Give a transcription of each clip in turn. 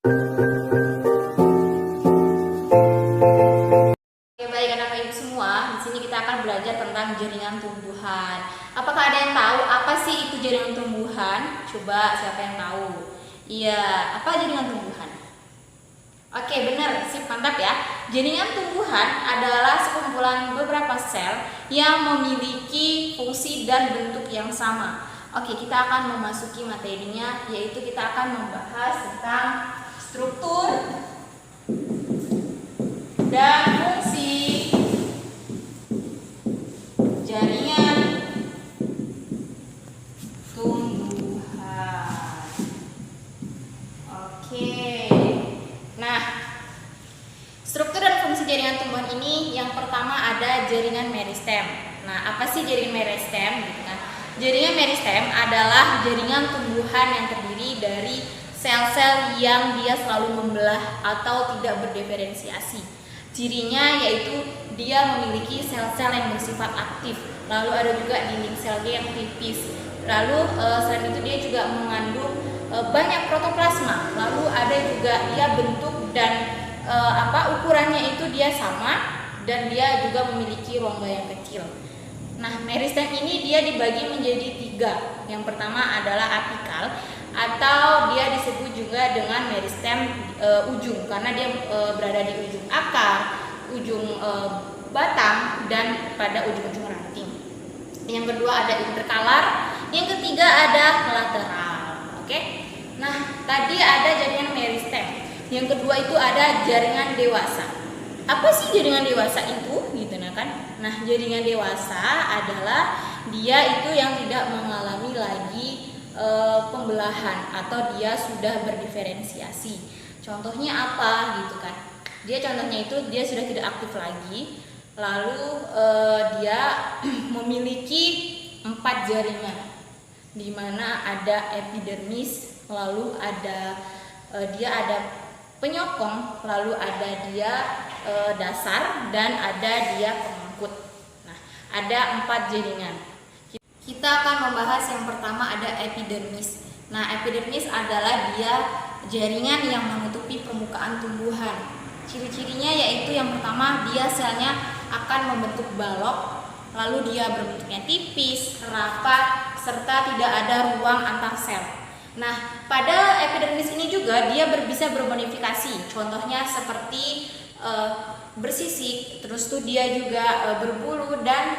Oke, baik anak ibu semua, di sini kita akan belajar tentang jaringan tumbuhan. Apakah ada yang tahu apa sih itu jaringan tumbuhan? Coba siapa yang tahu? Iya, apa jaringan tumbuhan? Oke, benar, sip, mantap ya. Jaringan tumbuhan adalah sekumpulan beberapa sel yang memiliki fungsi dan bentuk yang sama. Oke, kita akan memasuki materinya, yaitu kita akan membahas tentang struktur dan fungsi jaringan tumbuhan. Oke. Nah, struktur dan fungsi jaringan tumbuhan ini yang pertama ada jaringan meristem. Nah, apa sih jaringan meristem gitu kan? Jaringan meristem adalah jaringan tumbuhan yang terdiri dari sel-sel yang dia selalu membelah atau tidak berdiferensiasi. Cirinya yaitu dia memiliki sel-sel yang bersifat aktif. Lalu ada juga dinding selnya yang tipis. Lalu selain itu dia juga mengandung banyak protoplasma. Lalu ada juga dia bentuk dan ukurannya itu dia sama dan dia juga memiliki rongga yang kecil. Nah, meristem ini dia dibagi menjadi 3. Yang pertama adalah apikal atau dia disebut juga dengan meristem ujung karena dia berada di ujung akar, ujung batang dan pada ujung-ujung ranting. Yang kedua ada interkalar, yang ketiga ada lateral. Oke. Nah, tadi ada jaringan meristem. Yang kedua itu ada jaringan dewasa. Apa sih jaringan dewasa itu? Gitu kan? Nah, jaringan dewasa adalah dia itu yang tidak mengalami lagi pembelahan atau dia sudah berdiferensiasi. Contohnya apa gitu kan? Contohnya itu dia sudah tidak aktif lagi. Lalu dia memiliki 4 jaringan, di mana ada epidermis, lalu ada dia ada penyokong, lalu ada dia dasar dan ada dia pengangkut. Nah, ada 4 jaringan. Kita akan membahas yang pertama ada epidermis. Nah, epidermis adalah dia jaringan yang menutupi permukaan tumbuhan. Ciri-cirinya yaitu yang pertama dia selnya akan membentuk balok, lalu dia berbentuknya tipis, rapat, serta tidak ada ruang antar sel. Nah, pada epidermis ini juga dia bisa bermodifikasi. Contohnya seperti bersisik, terus tuh dia juga berbulu dan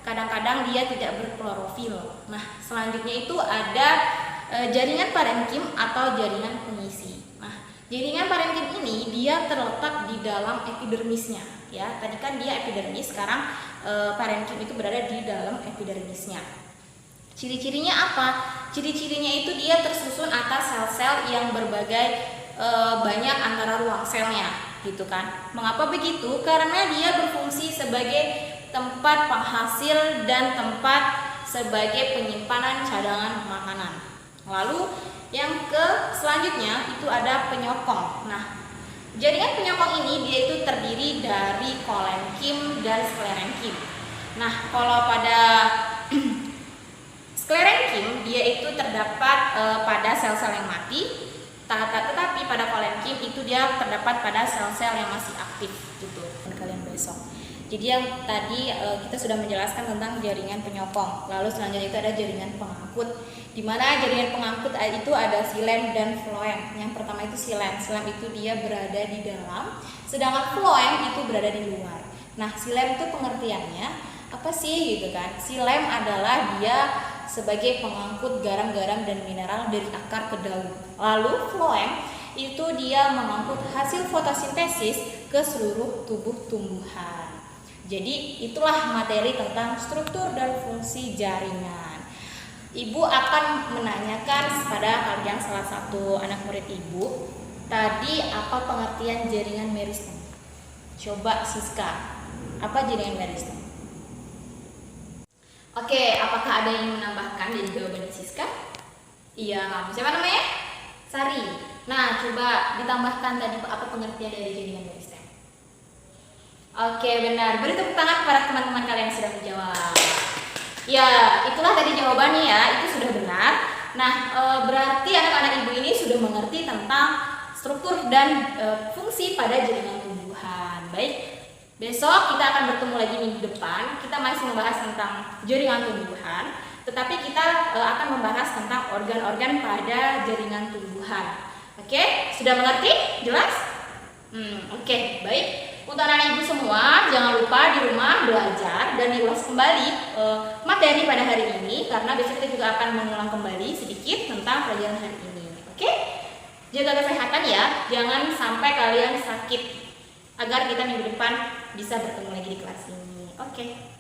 kadang-kadang dia tidak berklorofil. Nah, selanjutnya itu ada jaringan parenkim atau jaringan pengisi. Nah, jaringan parenkim ini dia terletak di dalam epidermisnya. Ya, tadi kan dia epidermis, sekarang parenkim itu berada di dalam epidermisnya. Ciri-cirinya apa? Ciri-cirinya itu dia tersusun atas sel-sel yang berbagai banyak antara ruang selnya, gitu kan? Mengapa begitu? Karena dia berfungsi sebagai tempat penghasil dan tempat sebagai penyimpanan cadangan makanan. Lalu yang selanjutnya itu ada penyokong. Nah, jaringan penyokong ini dia itu terdiri dari kolenkim dan sklerenkim. Nah, kalau pada sklerenkim dia itu terdapat pada sel-sel yang mati, tetapi pada kolenkim itu dia terdapat pada sel-sel yang masih aktif gitu. Kalian besok. Jadi yang tadi kita sudah menjelaskan tentang jaringan penyokong. Lalu selanjutnya itu ada jaringan pengangkut. Di mana jaringan pengangkut itu ada xilem dan floem. Yang pertama itu xilem. Xilem itu dia berada di dalam, sedangkan floem itu berada di luar. Nah, xilem itu pengertiannya apa sih gitu kan? Xilem adalah dia sebagai pengangkut garam-garam dan mineral dari akar ke daun. Lalu floem itu dia mengangkut hasil fotosintesis ke seluruh tubuh tumbuhan. Jadi itulah materi tentang struktur dan fungsi jaringan. Ibu akan menanyakan pada kalian salah satu anak murid ibu, tadi apa pengertian jaringan meristem? Coba Siska, apa jaringan meristem? Oke, apakah ada yang menambahkan dari jawaban Siska? Iya, kamu siapa namanya? Sari. Nah, coba ditambahkan tadi apa pengertian dari jaringan meristem? Oke, benar. Beri tepuk tangan kepada teman-teman kalian yang sudah menjawab. Ya, itulah tadi jawabannya ya. Itu sudah benar. Nah, berarti anak-anak ibu ini sudah mengerti tentang struktur dan fungsi pada jaringan tumbuhan. Baik, besok kita akan bertemu lagi minggu depan. Kita masih membahas tentang jaringan tumbuhan, tetapi kita akan membahas tentang organ-organ pada jaringan tumbuhan. Oke, sudah mengerti? Jelas? Oke, baik. Untuk anak ibu semua, jangan lupa di rumah belajar dan diulas kembali materi pada hari ini, karena besok kita juga akan mengulang kembali sedikit tentang pelajaran hari ini. Oke? Jaga kesehatan ya, jangan sampai kalian sakit, agar kita minggu depan bisa bertemu lagi di kelas ini. Oke.